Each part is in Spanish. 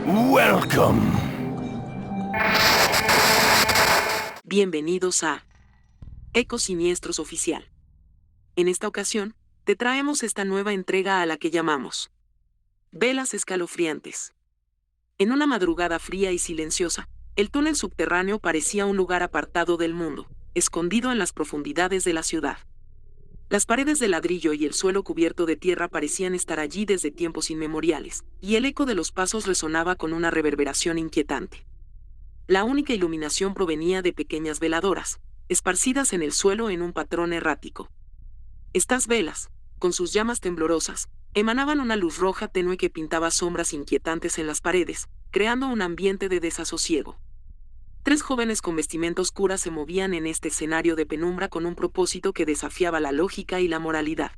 Welcome. Bienvenidos a Ecos Siniestros Oficial. En esta ocasión, te traemos esta nueva entrega a la que llamamos Velas Escalofriantes. En una madrugada fría y silenciosa, el túnel subterráneo parecía un lugar apartado del mundo, escondido en las profundidades de la ciudad. Las paredes de ladrillo y el suelo cubierto de tierra parecían estar allí desde tiempos inmemoriales, y el eco de los pasos resonaba con una reverberación inquietante. La única iluminación provenía de pequeñas veladoras, esparcidas en el suelo en un patrón errático. Estas velas, con sus llamas temblorosas, emanaban una luz roja tenue que pintaba sombras inquietantes en las paredes, creando un ambiente de desasosiego. 3 jóvenes con vestimenta oscura se movían en este escenario de penumbra con un propósito que desafiaba la lógica y la moralidad.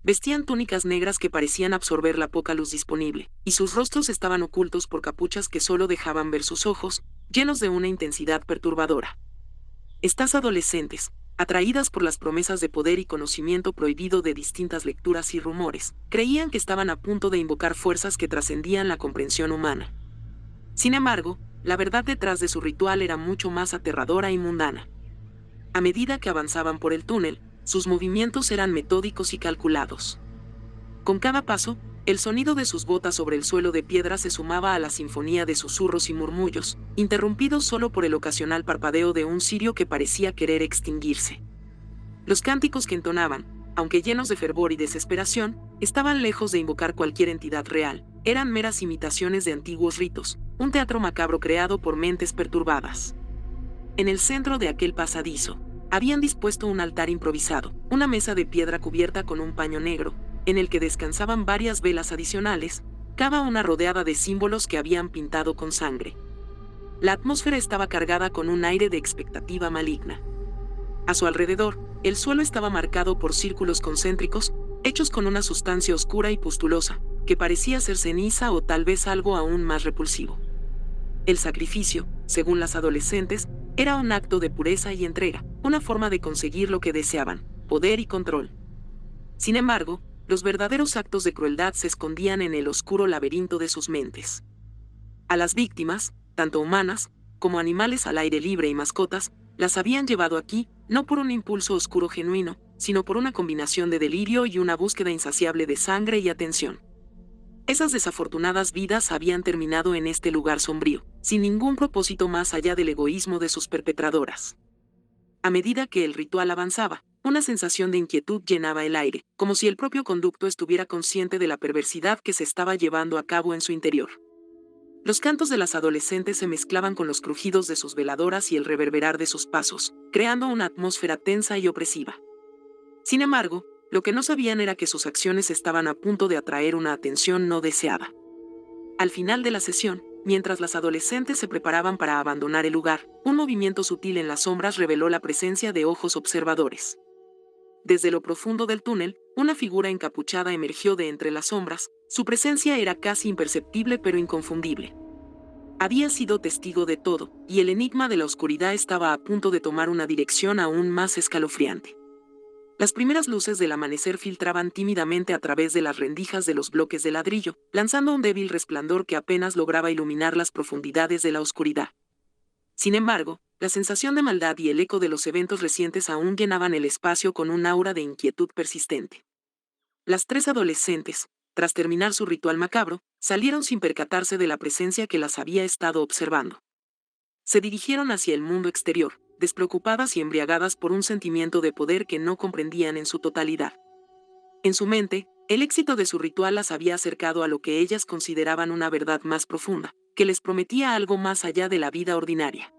Vestían túnicas negras que parecían absorber la poca luz disponible, y sus rostros estaban ocultos por capuchas que solo dejaban ver sus ojos, llenos de una intensidad perturbadora. Estas adolescentes, atraídas por las promesas de poder y conocimiento prohibido de distintas lecturas y rumores, creían que estaban a punto de invocar fuerzas que trascendían la comprensión humana. Sin embargo, la verdad detrás de su ritual era mucho más aterradora y mundana. A medida que avanzaban por el túnel, sus movimientos eran metódicos y calculados. Con cada paso, el sonido de sus botas sobre el suelo de piedra se sumaba a la sinfonía de susurros y murmullos, interrumpidos solo por el ocasional parpadeo de un cirio que parecía querer extinguirse. Los cánticos que entonaban, aunque llenos de fervor y desesperación, estaban lejos de invocar cualquier entidad real, eran meras imitaciones de antiguos ritos, un teatro macabro creado por mentes perturbadas. En el centro de aquel pasadizo, habían dispuesto un altar improvisado, una mesa de piedra cubierta con un paño negro, en el que descansaban varias velas adicionales, cada una rodeada de símbolos que habían pintado con sangre. La atmósfera estaba cargada con un aire de expectativa maligna. A su alrededor, el suelo estaba marcado por círculos concéntricos, hechos con una sustancia oscura y pustulosa, que parecía ser ceniza o tal vez algo aún más repulsivo. El sacrificio, según las adolescentes, era un acto de pureza y entrega, una forma de conseguir lo que deseaban, poder y control. Sin embargo, los verdaderos actos de crueldad se escondían en el oscuro laberinto de sus mentes. A las víctimas, tanto humanas, como animales al aire libre y mascotas, las habían llevado aquí, no por un impulso oscuro genuino, sino por una combinación de delirio y una búsqueda insaciable de sangre y atención. Esas desafortunadas vidas habían terminado en este lugar sombrío, sin ningún propósito más allá del egoísmo de sus perpetradoras. A medida que el ritual avanzaba, una sensación de inquietud llenaba el aire, como si el propio conducto estuviera consciente de la perversidad que se estaba llevando a cabo en su interior. Los cantos de las adolescentes se mezclaban con los crujidos de sus veladoras y el reverberar de sus pasos, creando una atmósfera tensa y opresiva. Sin embargo, lo que no sabían era que sus acciones estaban a punto de atraer una atención no deseada. Al final de la sesión, mientras las adolescentes se preparaban para abandonar el lugar, un movimiento sutil en las sombras reveló la presencia de ojos observadores. Desde lo profundo del túnel, una figura encapuchada emergió de entre las sombras, su presencia era casi imperceptible pero inconfundible. Había sido testigo de todo, y el enigma de la oscuridad estaba a punto de tomar una dirección aún más escalofriante. Las primeras luces del amanecer filtraban tímidamente a través de las rendijas de los bloques de ladrillo, lanzando un débil resplandor que apenas lograba iluminar las profundidades de la oscuridad. Sin embargo, la sensación de maldad y el eco de los eventos recientes aún llenaban el espacio con un aura de inquietud persistente. Las 3 adolescentes, tras terminar su ritual macabro, salieron sin percatarse de la presencia que las había estado observando. Se dirigieron hacia el mundo exterior, despreocupadas y embriagadas por un sentimiento de poder que no comprendían en su totalidad. En su mente, el éxito de su ritual las había acercado a lo que ellas consideraban una verdad más profunda, que les prometía algo más allá de la vida ordinaria.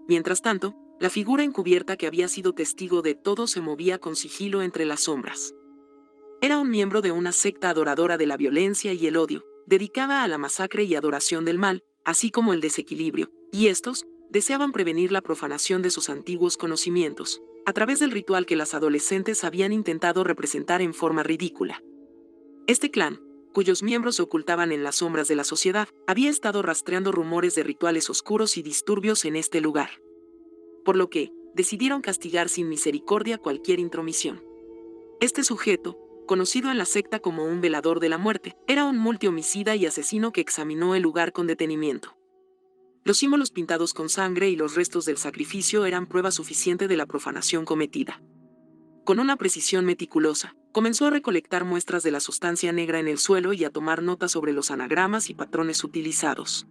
Mientras tanto, la figura encubierta que había sido testigo de todo se movía con sigilo entre las sombras. Era un miembro de una secta adoradora de la violencia y el odio, dedicada a la masacre y adoración del mal, así como el desequilibrio, y estos deseaban prevenir la profanación de sus antiguos conocimientos, a través del ritual que las adolescentes habían intentado representar en forma ridícula. Este clan, cuyos miembros se ocultaban en las sombras de la sociedad, había estado rastreando rumores de rituales oscuros y disturbios en este lugar. Por lo que, decidieron castigar sin misericordia cualquier intromisión. Este sujeto, conocido en la secta como un velador de la muerte, era un multihomicida y asesino que examinó el lugar con detenimiento. Los símbolos pintados con sangre y los restos del sacrificio eran prueba suficiente de la profanación cometida. Con una precisión meticulosa, comenzó a recolectar muestras de la sustancia negra en el suelo y a tomar notas sobre los anagramas y patrones utilizados.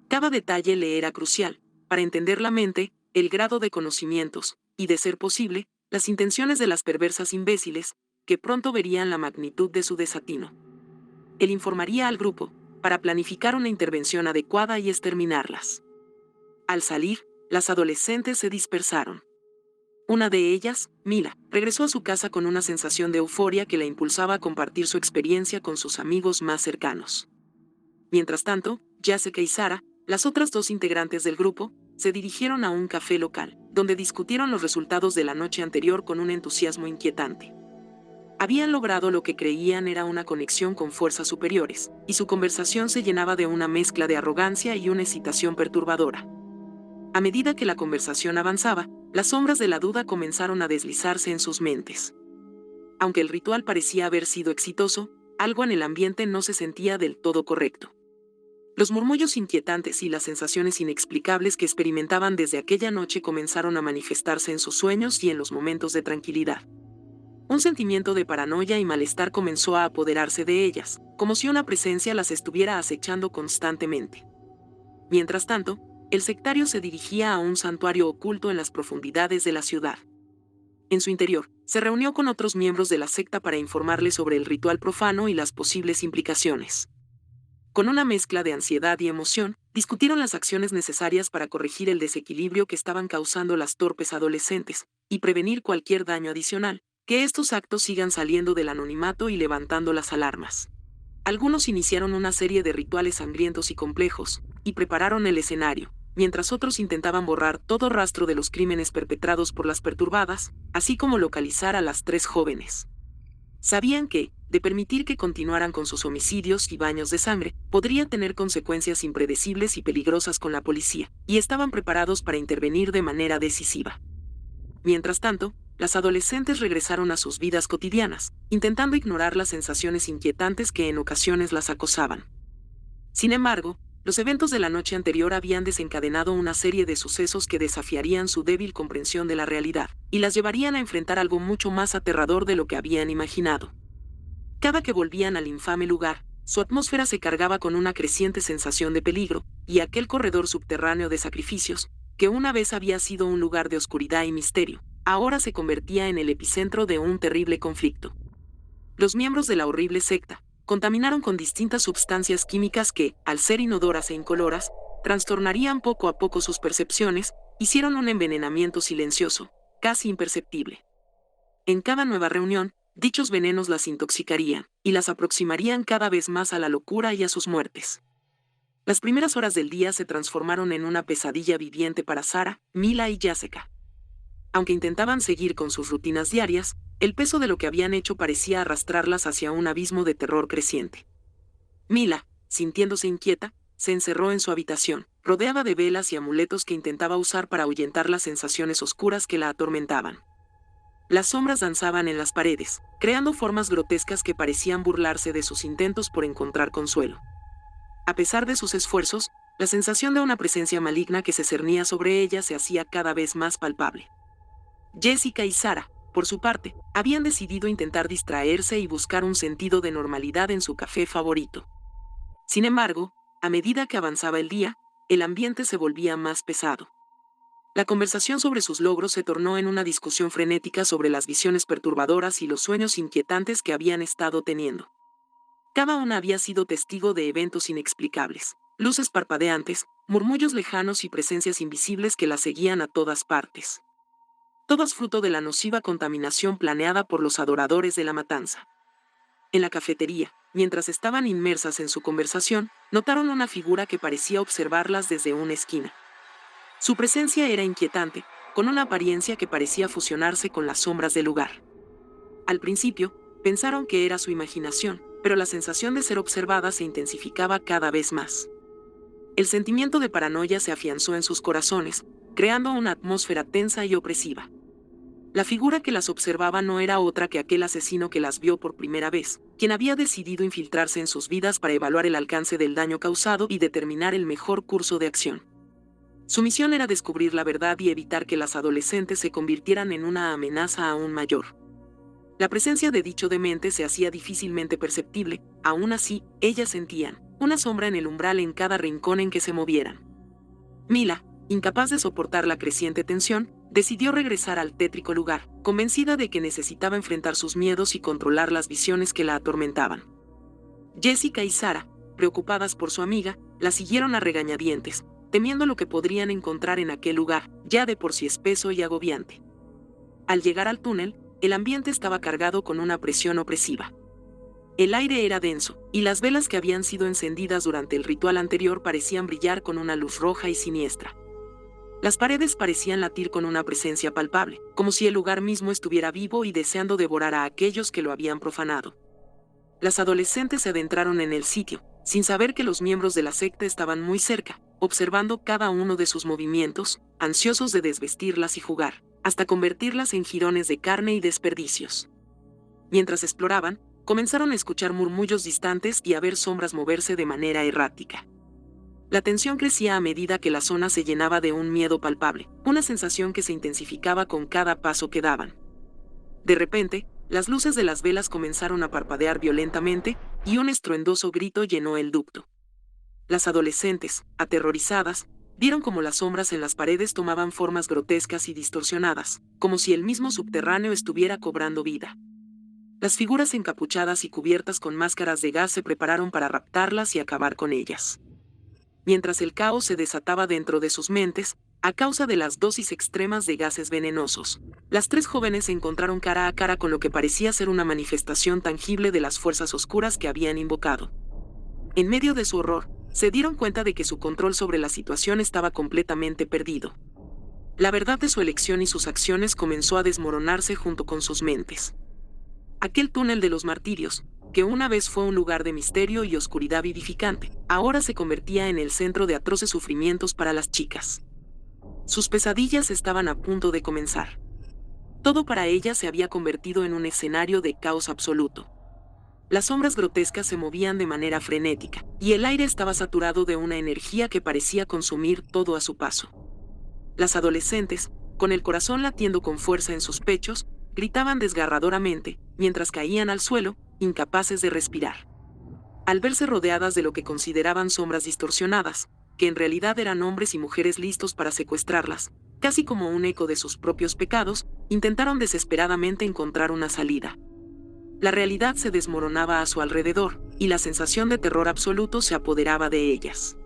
Cada detalle le era crucial, para entender la mente, el grado de conocimientos, y de ser posible, las intenciones de las perversas imbéciles, que pronto verían la magnitud de su desatino. Él informaría al grupo, para planificar una intervención adecuada y exterminarlas. Al salir, las adolescentes se dispersaron. Una de ellas, Mila, regresó a su casa con una sensación de euforia que la impulsaba a compartir su experiencia con sus amigos más cercanos. Mientras tanto, Jessica y Sarah, las otras dos integrantes del grupo, se dirigieron a un café local, donde discutieron los resultados de la noche anterior con un entusiasmo inquietante. Habían logrado lo que creían era una conexión con fuerzas superiores, y su conversación se llenaba de una mezcla de arrogancia y una excitación perturbadora. A medida que la conversación avanzaba, las sombras de la duda comenzaron a deslizarse en sus mentes. Aunque el ritual parecía haber sido exitoso, algo en el ambiente no se sentía del todo correcto. Los murmullos inquietantes y las sensaciones inexplicables que experimentaban desde aquella noche comenzaron a manifestarse en sus sueños y en los momentos de tranquilidad. Un sentimiento de paranoia y malestar comenzó a apoderarse de ellas, como si una presencia las estuviera acechando constantemente. Mientras tanto, el sectario se dirigía a un santuario oculto en las profundidades de la ciudad. En su interior, se reunió con otros miembros de la secta para informarles sobre el ritual profano y las posibles implicaciones. Con una mezcla de ansiedad y emoción, discutieron las acciones necesarias para corregir el desequilibrio que estaban causando las torpes adolescentes, y prevenir cualquier daño adicional, que estos actos sigan saliendo del anonimato y levantando las alarmas. Algunos iniciaron una serie de rituales sangrientos y complejos, y prepararon el escenario, mientras otros intentaban borrar todo rastro de los crímenes perpetrados por las perturbadas, así como localizar a las tres jóvenes. Sabían que, de permitir que continuaran con sus homicidios y baños de sangre, podría tener consecuencias impredecibles y peligrosas con la policía, y estaban preparados para intervenir de manera decisiva. Mientras tanto, las adolescentes regresaron a sus vidas cotidianas, intentando ignorar las sensaciones inquietantes que en ocasiones las acosaban. Sin embargo, los eventos de la noche anterior habían desencadenado una serie de sucesos que desafiarían su débil comprensión de la realidad, y las llevarían a enfrentar algo mucho más aterrador de lo que habían imaginado. Cada que volvían al infame lugar, su atmósfera se cargaba con una creciente sensación de peligro, y aquel corredor subterráneo de sacrificios, que una vez había sido un lugar de oscuridad y misterio, ahora se convertía en el epicentro de un terrible conflicto. Los miembros de la horrible secta contaminaron con distintas sustancias químicas que, al ser inodoras e incoloras, trastornarían poco a poco sus percepciones, hicieron un envenenamiento silencioso, casi imperceptible. En cada nueva reunión, dichos venenos las intoxicarían, y las aproximarían cada vez más a la locura y a sus muertes. Las primeras horas del día se transformaron en una pesadilla viviente para Sarah, Mila y Jessica. Aunque intentaban seguir con sus rutinas diarias, el peso de lo que habían hecho parecía arrastrarlas hacia un abismo de terror creciente. Mila, sintiéndose inquieta, se encerró en su habitación, rodeada de velas y amuletos que intentaba usar para ahuyentar las sensaciones oscuras que la atormentaban. Las sombras danzaban en las paredes, creando formas grotescas que parecían burlarse de sus intentos por encontrar consuelo. A pesar de sus esfuerzos, la sensación de una presencia maligna que se cernía sobre ella se hacía cada vez más palpable. Jessica y Sarah, por su parte, habían decidido intentar distraerse y buscar un sentido de normalidad en su café favorito. Sin embargo, a medida que avanzaba el día, el ambiente se volvía más pesado. La conversación sobre sus logros se tornó en una discusión frenética sobre las visiones perturbadoras y los sueños inquietantes que habían estado teniendo. Cada una había sido testigo de eventos inexplicables, luces parpadeantes, murmullos lejanos y presencias invisibles que la seguían a todas partes. Todas fruto de la nociva contaminación planeada por los adoradores de la matanza. En la cafetería, mientras estaban inmersas en su conversación, notaron una figura que parecía observarlas desde una esquina. Su presencia era inquietante, con una apariencia que parecía fusionarse con las sombras del lugar. Al principio, pensaron que era su imaginación, pero la sensación de ser observada se intensificaba cada vez más. El sentimiento de paranoia se afianzó en sus corazones, creando una atmósfera tensa y opresiva. La figura que las observaba no era otra que aquel asesino que las vio por primera vez, quien había decidido infiltrarse en sus vidas para evaluar el alcance del daño causado y determinar el mejor curso de acción. Su misión era descubrir la verdad y evitar que las adolescentes se convirtieran en una amenaza aún mayor. La presencia de dicho demente se hacía difícilmente perceptible, aún así, ellas sentían una sombra en el umbral en cada rincón en que se movieran. Mila, incapaz de soportar la creciente tensión, decidió regresar al tétrico lugar, convencida de que necesitaba enfrentar sus miedos y controlar las visiones que la atormentaban. Jessica y Sarah, preocupadas por su amiga, la siguieron a regañadientes, temiendo lo que podrían encontrar en aquel lugar, ya de por sí espeso y agobiante. Al llegar al túnel, el ambiente estaba cargado con una presión opresiva. El aire era denso, y las velas que habían sido encendidas durante el ritual anterior parecían brillar con una luz roja y siniestra. Las paredes parecían latir con una presencia palpable, como si el lugar mismo estuviera vivo y deseando devorar a aquellos que lo habían profanado. Las adolescentes se adentraron en el sitio, sin saber que los miembros de la secta estaban muy cerca, observando cada uno de sus movimientos, ansiosos de desvestirlas y jugar, hasta convertirlas en jirones de carne y desperdicios. Mientras exploraban, comenzaron a escuchar murmullos distantes y a ver sombras moverse de manera errática. La tensión crecía a medida que la zona se llenaba de un miedo palpable, una sensación que se intensificaba con cada paso que daban. De repente, las luces de las velas comenzaron a parpadear violentamente, y un estruendoso grito llenó el ducto. Las adolescentes, aterrorizadas, vieron como las sombras en las paredes tomaban formas grotescas y distorsionadas, como si el mismo subterráneo estuviera cobrando vida. Las figuras encapuchadas y cubiertas con máscaras de gas se prepararon para raptarlas y acabar con ellas. Mientras el caos se desataba dentro de sus mentes, a causa de las dosis extremas de gases venenosos, las tres jóvenes se encontraron cara a cara con lo que parecía ser una manifestación tangible de las fuerzas oscuras que habían invocado. En medio de su horror, se dieron cuenta de que su control sobre la situación estaba completamente perdido. La verdad de su elección y sus acciones comenzó a desmoronarse junto con sus mentes. Aquel túnel de los martirios, que una vez fue un lugar de misterio y oscuridad vivificante, ahora se convertía en el centro de atroces sufrimientos para las chicas. Sus pesadillas estaban a punto de comenzar. Todo para ellas se había convertido en un escenario de caos absoluto. Las sombras grotescas se movían de manera frenética, y el aire estaba saturado de una energía que parecía consumir todo a su paso. Las adolescentes, con el corazón latiendo con fuerza en sus pechos, gritaban desgarradoramente, mientras caían al suelo, incapaces de respirar. Al verse rodeadas de lo que consideraban sombras distorsionadas, que en realidad eran hombres y mujeres listos para secuestrarlas, casi como un eco de sus propios pecados, intentaron desesperadamente encontrar una salida. La realidad se desmoronaba a su alrededor, y la sensación de terror absoluto se apoderaba de ellas.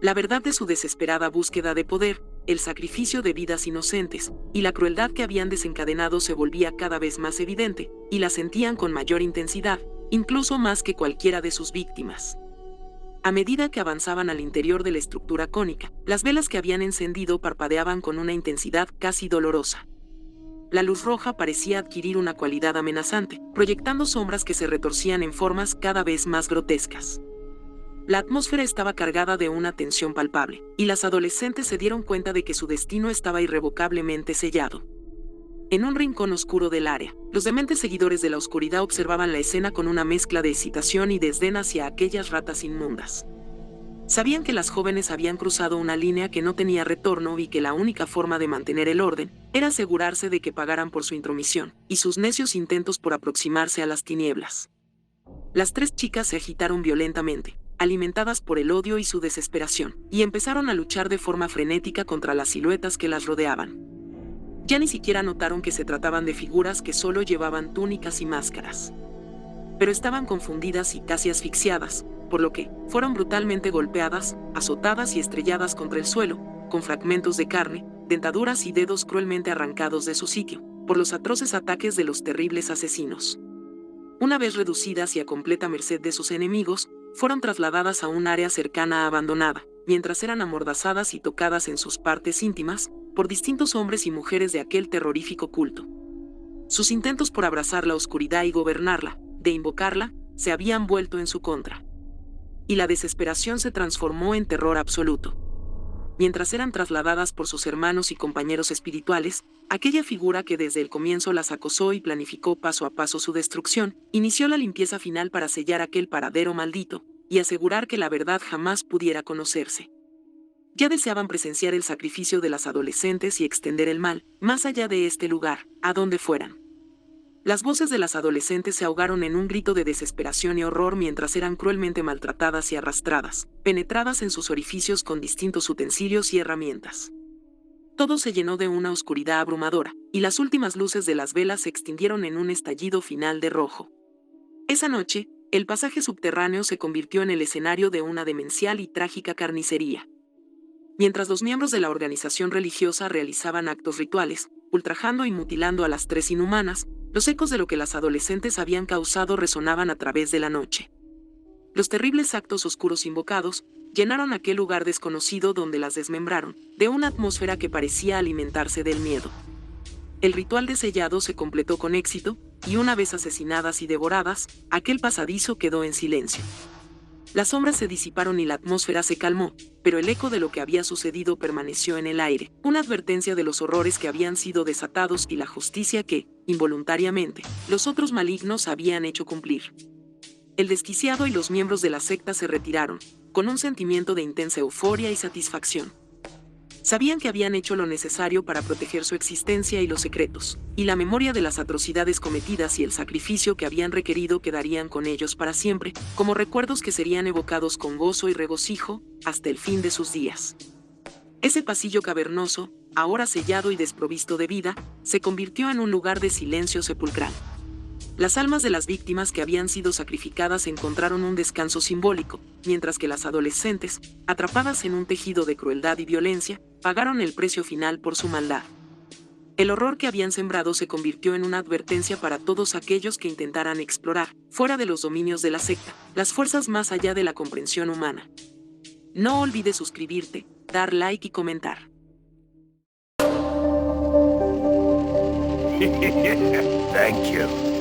La verdad de su desesperada búsqueda de poder, el sacrificio de vidas inocentes, y la crueldad que habían desencadenado se volvía cada vez más evidente, y la sentían con mayor intensidad, incluso más que cualquiera de sus víctimas. A medida que avanzaban al interior de la estructura cónica, las velas que habían encendido parpadeaban con una intensidad casi dolorosa. La luz roja parecía adquirir una cualidad amenazante, proyectando sombras que se retorcían en formas cada vez más grotescas. La atmósfera estaba cargada de una tensión palpable, y las adolescentes se dieron cuenta de que su destino estaba irrevocablemente sellado. En un rincón oscuro del área, los dementes seguidores de la oscuridad observaban la escena con una mezcla de excitación y desdén hacia aquellas ratas inmundas. Sabían que las jóvenes habían cruzado una línea que no tenía retorno y que la única forma de mantener el orden era asegurarse de que pagaran por su intromisión y sus necios intentos por aproximarse a las tinieblas. Las tres chicas se agitaron violentamente, alimentadas por el odio y su desesperación, y empezaron a luchar de forma frenética contra las siluetas que las rodeaban. Ya ni siquiera notaron que se trataban de figuras que solo llevaban túnicas y máscaras. Pero estaban confundidas y casi asfixiadas, por lo que fueron brutalmente golpeadas, azotadas y estrelladas contra el suelo, con fragmentos de carne, dentaduras y dedos cruelmente arrancados de su sitio, por los atroces ataques de los terribles asesinos. Una vez reducidas y a completa merced de sus enemigos, fueron trasladadas a un área cercana abandonada, mientras eran amordazadas y tocadas en sus partes íntimas, por distintos hombres y mujeres de aquel terrorífico culto. Sus intentos por abrazar la oscuridad y gobernarla, de invocarla, se habían vuelto en su contra. Y la desesperación se transformó en terror absoluto. mientras eran trasladadas por sus hermanos y compañeros espirituales, aquella figura que desde el comienzo las acosó y planificó paso a paso su destrucción, inició la limpieza final para sellar aquel paradero maldito y asegurar que la verdad jamás pudiera conocerse. Ya deseaban presenciar el sacrificio de las adolescentes y extender el mal, más allá de este lugar, a donde fueran. Las voces de las adolescentes se ahogaron en un grito de desesperación y horror mientras eran cruelmente maltratadas y arrastradas, penetradas en sus orificios con distintos utensilios y herramientas. Todo se llenó de una oscuridad abrumadora, y las últimas luces de las velas se extinguieron en un estallido final de rojo. Esa noche, el pasaje subterráneo se convirtió en el escenario de una demencial y trágica carnicería. Mientras los miembros de la organización religiosa realizaban actos rituales, ultrajando y mutilando a las tres inhumanas, los ecos de lo que las adolescentes habían causado resonaban a través de la noche. Los terribles actos oscuros invocados llenaron aquel lugar desconocido donde las desmembraron, de una atmósfera que parecía alimentarse del miedo. El ritual de sellado se completó con éxito, y una vez asesinadas y devoradas, aquel pasadizo quedó en silencio. Las sombras se disiparon y la atmósfera se calmó, pero el eco de lo que había sucedido permaneció en el aire, una advertencia de los horrores que habían sido desatados y la justicia que, involuntariamente, los otros malignos habían hecho cumplir. El desquiciado y los miembros de la secta se retiraron, con un sentimiento de intensa euforia y satisfacción. Sabían que habían hecho lo necesario para proteger su existencia y los secretos, y la memoria de las atrocidades cometidas y el sacrificio que habían requerido quedarían con ellos para siempre, como recuerdos que serían evocados con gozo y regocijo, hasta el fin de sus días. Ese pasillo cavernoso, ahora sellado y desprovisto de vida, se convirtió en un lugar de silencio sepulcral. Las almas de las víctimas que habían sido sacrificadas encontraron un descanso simbólico, mientras que las adolescentes, atrapadas en un tejido de crueldad y violencia, pagaron el precio final por su maldad. El horror que habían sembrado se convirtió en una advertencia para todos aquellos que intentaran explorar, fuera de los dominios de la secta, las fuerzas más allá de la comprensión humana. No olvides suscribirte, dar like y comentar. Thank you.